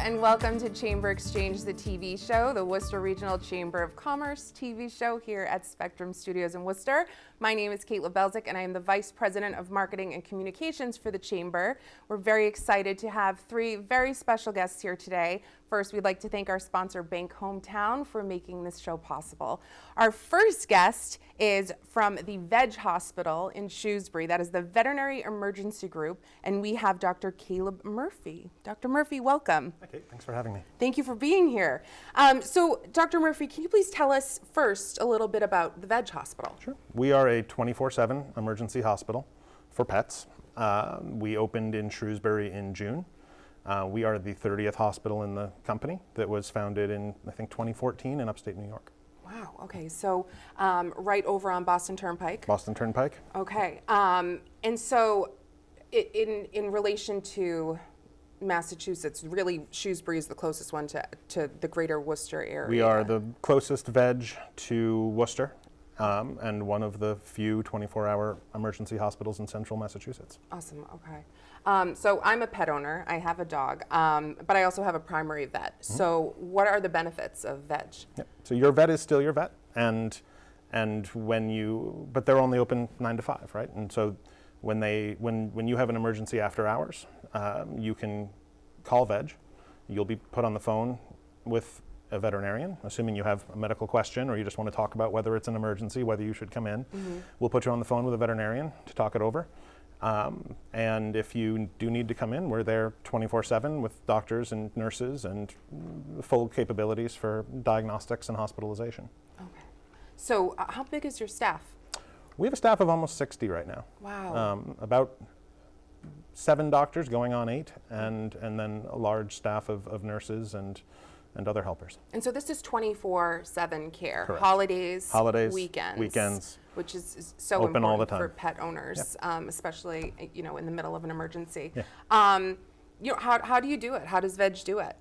and welcome to Chamber Exchange, the TV show, the Worcester Regional Chamber of Commerce TV show here at Spectrum Studios in Worcester. My name is Cait Lubelczyk, and I am the Vice President of Marketing and Communications for the Chamber. We're very excited to have three very special guests here today. First, we'd like to thank our sponsor, Bank Hometown, for making this show possible. Our first guest is from the VEG Hospital in Shrewsbury. That is the Veterinary Emergency Group, and we have Dr. Caleb Murphy. Dr. Murphy, welcome. Hi, Cait. Thanks for having me. Thank you for being here. So, Dr. Murphy, can you please tell us first a little bit about the VEG Hospital? Sure. We are a 24/7 emergency hospital for pets. We opened in Shrewsbury in June. We are the 30th hospital in the company that was founded in, I think, 2014 in upstate New York. Wow, okay, so right over on Boston Turnpike? Boston Turnpike. Okay, and so in relation to Massachusetts, really Shrewsbury is the closest one to the greater Worcester area. We are the closest VEG to Worcester and one of the few 24-hour emergency hospitals in central Massachusetts. Awesome, okay. So I'm a pet owner, I have a dog, but I also have a primary vet. Mm-hmm. So what are the benefits of VEG? Yep. So your vet is still your vet, and but they're only open 9 to 5, right? And so when you have an emergency after hours, you can call VEG. You'll be put on the phone with a veterinarian, assuming you have a medical question or you just want to talk about whether it's an emergency, whether you should come in. Mm-hmm. We'll put you on the phone with a veterinarian to talk it over. And if you do need to come in, we're there 24/7 with doctors and nurses and full capabilities for diagnostics and hospitalization. Okay. So how big is your staff? We have a staff of almost 60 right now. Wow. About 7 doctors going on 8, and then a large staff of nurses and other helpers. And so this is 24/7 care. Correct. Holidays, weekends, which is so open important all the time for pet owners, yep. Especially in the middle of an emergency. Yeah. How do you do it? How does VEG do it?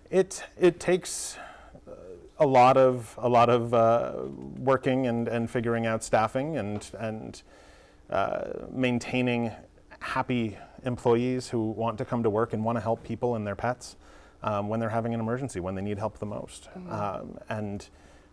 It takes a lot of working and figuring out staffing and maintaining happy employees who want to come to work and want to help people and their pets when they're having an emergency, when they need help the most. Mm-hmm. And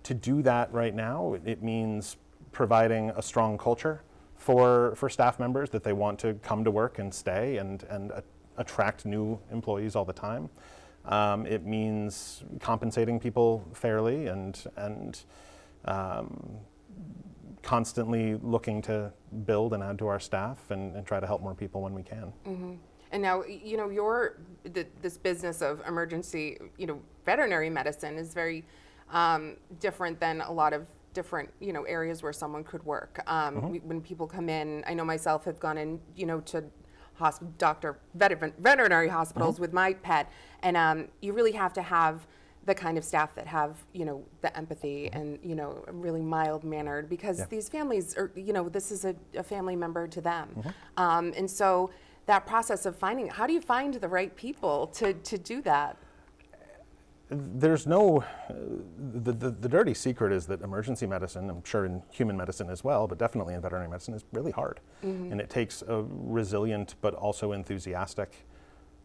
to do that right now, it means providing a strong culture for staff members that they want to come to work and stay and attract new employees all the time. It means compensating people fairly and constantly looking to build and add to our staff and try to help more people when we can. Mm-hmm. And now, this business of emergency, veterinary medicine is very different than a lot of different, areas where someone could work. Mm-hmm. When people come in, I know myself have gone in, to veterinary hospitals mm-hmm. with my pet, and you really have to have the kind of staff that have, the empathy and, really mild-mannered, because yeah. these families are, this is a family member to them. Mm-hmm. And so that process of how do you find the right people to do that? There's no, the dirty secret is that emergency medicine, I'm sure in human medicine as well, but definitely in veterinary medicine, is really hard. Mm-hmm. And it takes a resilient but also enthusiastic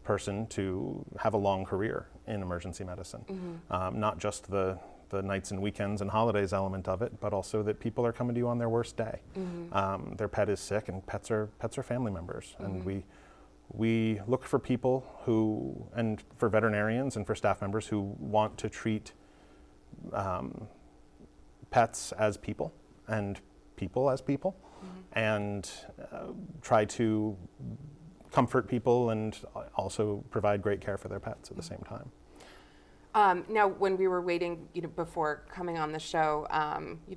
person to have a long career in emergency medicine. Mm-hmm. Not just the nights and weekends and holidays element of it, but also that people are coming to you on their worst day. Mm-hmm. Their pet is sick, and pets are family members. Mm-hmm. And we look for people and for veterinarians and for staff members who want to treat pets as people and people as people, mm-hmm. and try to comfort people and also provide great care for their pets at the same time. Now, when we were waiting, before coming on the show,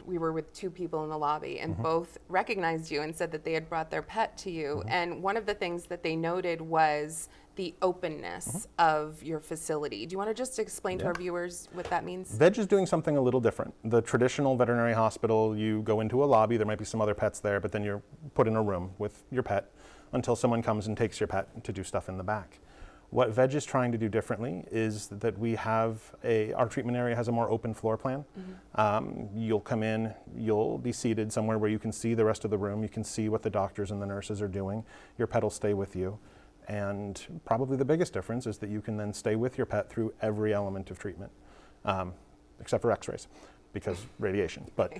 we were with 2 people in the lobby, and mm-hmm. both recognized you and said that they had brought their pet to you. Mm-hmm. And one of the things that they noted was the openness mm-hmm. of your facility. Do you want to just explain to our viewers what that means? VEG is doing something a little different. The traditional veterinary hospital, you go into a lobby, there might be some other pets there, but then you're put in a room with your pet until someone comes and takes your pet to do stuff in the back. What VEG is trying to do differently is that we have our treatment area has a more open floor plan. Mm-hmm. You'll come in, you'll be seated somewhere where you can see the rest of the room, you can see what the doctors and the nurses are doing, your pet will stay with you, And probably the biggest difference is that you can then stay with your pet through every element of treatment, except for x-rays, because radiation. But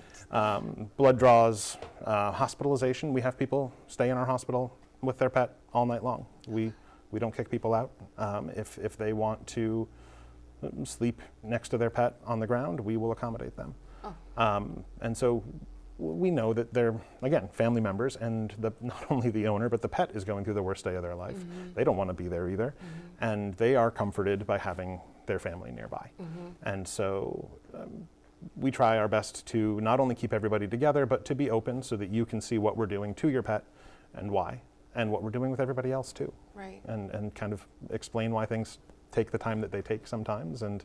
blood draws, hospitalization, we have people stay in our hospital with their pet all night long. We don't kick people out. If they want to sleep next to their pet on the ground, we will accommodate them. And so we know that they're, again, family members, and not only the owner, but the pet is going through the worst day of their life. They don't want to be there either. And they are comforted by having their family nearby. And so we try our best to not only keep everybody together, but to be open so that you can see what we're doing to your pet and why, and what we're doing with everybody else too. Right. And kind of explain why things take the time that they take sometimes, and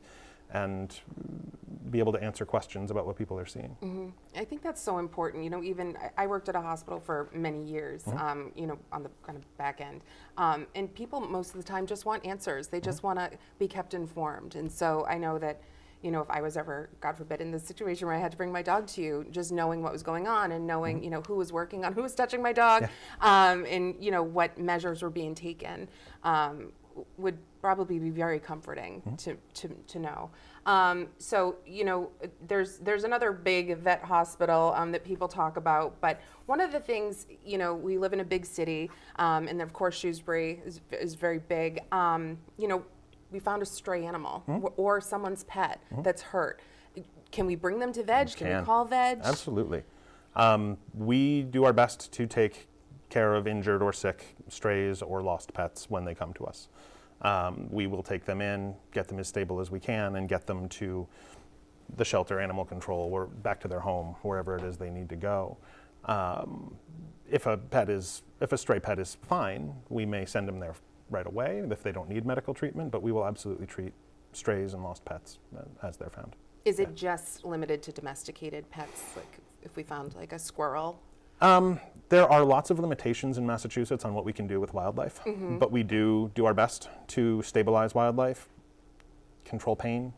be able to answer questions about what people are seeing. I think that's so important. You know, even I worked at a hospital for many years, you know, on the kind of back end. And people most of the time just want answers. They just want to be kept informed. And so I know that, you know, if I was ever, God forbid, in this situation where I had to bring my dog to you, just knowing what was going on and knowing, you know, who was working on, who was touching my dog, and, you know, what measures were being taken, would probably be very comforting to know. So, you know, there's another big vet hospital that people talk about, but one of the things, you know, we live in a big city, and of course Shrewsbury is very big. You know, we found a stray animal or someone's pet that's hurt. Can we bring them to VEG? Can we call VEG? Absolutely. We do our best to take care of injured or sick strays or lost pets when they come to us. We will take them in, get them as stable as we can, and get them to the shelter, animal control, or back to their home, wherever it is they need to go. If a stray pet is fine, we may send them there right away if they don't need medical treatment, but we will absolutely treat strays and lost pets as they're found. Is it just limited to domesticated pets? Like if we found like a squirrel? There are lots of limitations in Massachusetts on what we can do with wildlife, but we do our best to stabilize wildlife, control pain.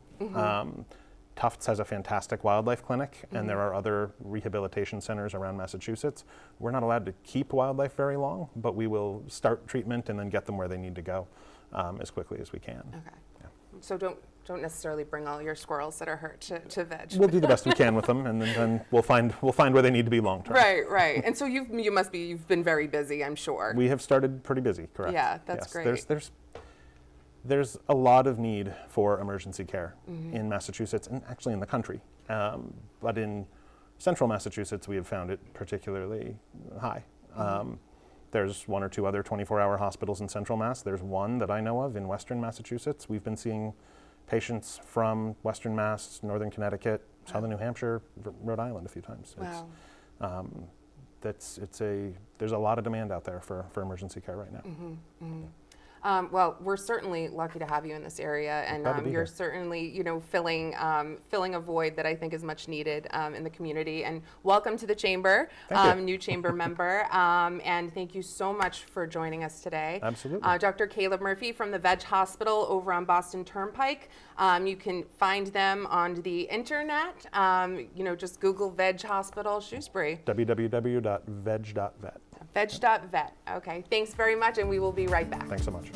Tufts has a fantastic wildlife clinic, and there are other rehabilitation centers around Massachusetts. We're not allowed to keep wildlife very long, but we will start treatment and then get them where they need to go as quickly as we can. Okay. Yeah. So don't necessarily bring all your squirrels that are hurt to VEG. We'll do the best we can with them, and then we'll find where they need to be long term. Right. And so you've been very busy, I'm sure. We have started pretty busy, correct? Yeah, that's great. There's a lot of need for emergency care in Massachusetts, and actually in the country. But in central Massachusetts, we have found it particularly high. There's one or two other 24-hour hospitals in central Mass. There's one that I know of in western Massachusetts. We've been seeing patients from western Mass, northern Connecticut, southern New Hampshire, Rhode Island a few times. Wow. There's a lot of demand out there for emergency care right now. Well, we're certainly lucky to have you in this area, and you're certainly, you know, filling a void that I think is much needed in the community. And welcome to the chamber, new chamber member, and thank you so much for joining us today. Absolutely. Dr. Caleb Murphy from the VEG Hospital over on Boston Turnpike. You can find them on the internet. You know, just Google VEG Hospital Shrewsbury. www.veg.vet. Veg.vet. Okay, thanks very much, and we will be right back. Thanks so much.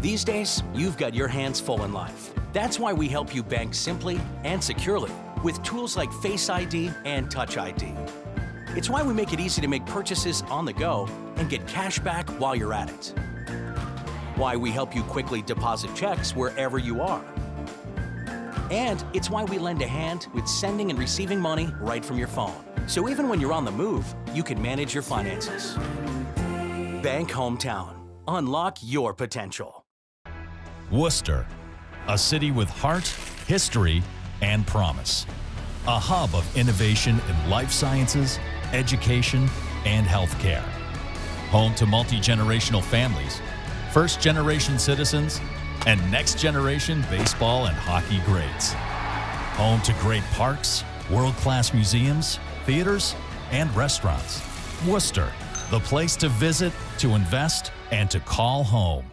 These days, you've got your hands full in life. That's why we help you bank simply and securely with tools like Face ID and Touch ID. It's why we make it easy to make purchases on the go and get cash back while you're at it. Why we help you quickly deposit checks wherever you are. And it's why we lend a hand with sending and receiving money right from your phone. So even when you're on the move, you can manage your finances. Bank Hometown. Unlock your potential. Worcester, a city with heart, history, and promise. A hub of innovation in life sciences, education, and healthcare. Home to multi-generational families, first-generation citizens, and next-generation baseball and hockey greats. Home to great parks, world-class museums, theaters, and restaurants. Worcester, the place to visit, to invest, and to call home.